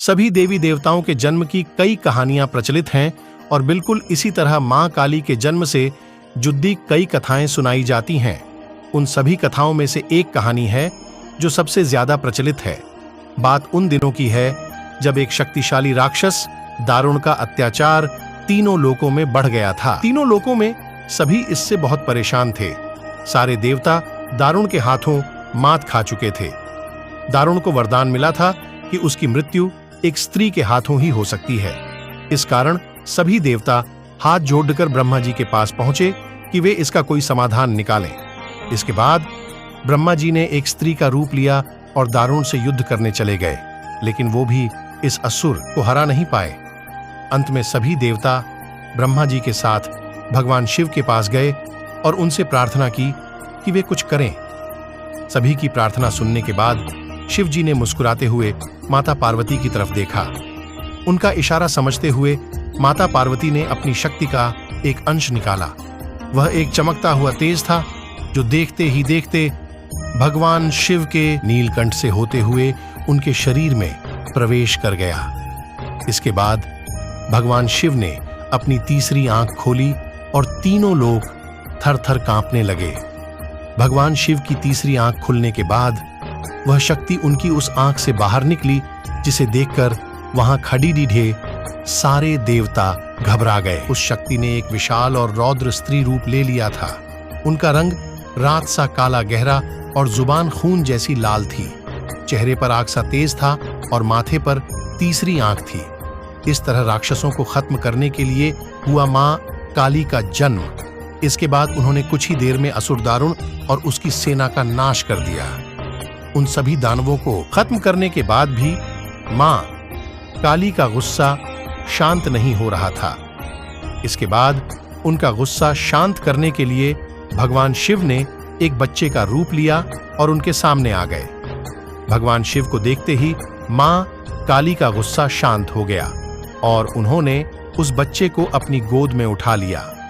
सभी देवी देवताओं के जन्म की कई कहानियां प्रचलित हैं और बिल्कुल इसी तरह मां काली के जन्म से जुड़ी कई कथाएं सुनाई जाती हैं। उन सभी कथाओं में से एक कहानी है जो सबसे ज्यादा प्रचलित है। बात उन दिनों की है जब एक शक्तिशाली राक्षस दारुण का अत्याचार तीनों लोकों में बढ़ गया था। तीनों लोकों में सभी इससे बहुत परेशान थे। सारे देवता दारुण के हाथों मात खा चुके थे। दारुण को वरदान मिला था कि उसकी मृत्यु एक स्त्री के हाथों ही हो सकती है। इस कारण सभी देवता हाथ जोड़कर ब्रह्मा जी के पास पहुंचे कि वे इसका कोई समाधान निकालें। इसके बाद ब्रह्मा जी ने एक स्त्री का रूप लिया और दारुण से युद्ध करने चले गए, लेकिन वो भी इस असुर को हरा नहीं पाए। अंत में सभी देवता ब्रह्मा जी के साथ भगवान शिव के पास गए और उनसे प्रार्थना की कि वे कुछ करें। सभी की प्रार्थना सुनने के बाद शिव जी ने मुस्कुराते हुए माता पार्वती की तरफ देखा। उनका इशारा समझते हुए माता पार्वती ने अपनी शक्ति का एक अंश निकाला। वह एक चमकता हुआ तेज था जो देखते ही देखते भगवान शिव के नीलकंठ से होते हुए उनके शरीर में प्रवेश कर गया। इसके बाद भगवान शिव ने अपनी तीसरी आंख खोली और तीनों लोग थर-थर कांपने लगे। भगवान शिव की तीसरी आंख खुलने के बाद वह शक्ति उनकी उस आंख से बाहर निकली, जिसे देखकर वहां खड़ी डीढे सारे देवता घबरा गए। उस शक्ति ने एक विशाल और रौद्र स्त्री रूप ले लिया था। उनका रंग रात सा काला गहरा और जुबान खून जैसी लाल थी। चेहरे पर आग सा तेज था और माथे पर तीसरी आंख थी। इस तरह राक्षसों को खत्म करने के लिए हुआ मां काली का जन्म। इसके बाद उन्होंने कुछ ही देर में असुर दारुण और उसकी सेना का नाश कर दिया। उन सभी दानवों को खत्म करने के बाद भी मां काली का गुस्सा शांत नहीं हो रहा था। इसके बाद उनका गुस्सा शांत करने के लिए भगवान शिव ने एक बच्चे का रूप लिया और उनके सामने आ गए। भगवान शिव को देखते ही मां काली का गुस्सा शांत हो गया और उन्होंने उस बच्चे को अपनी गोद में उठा लिया।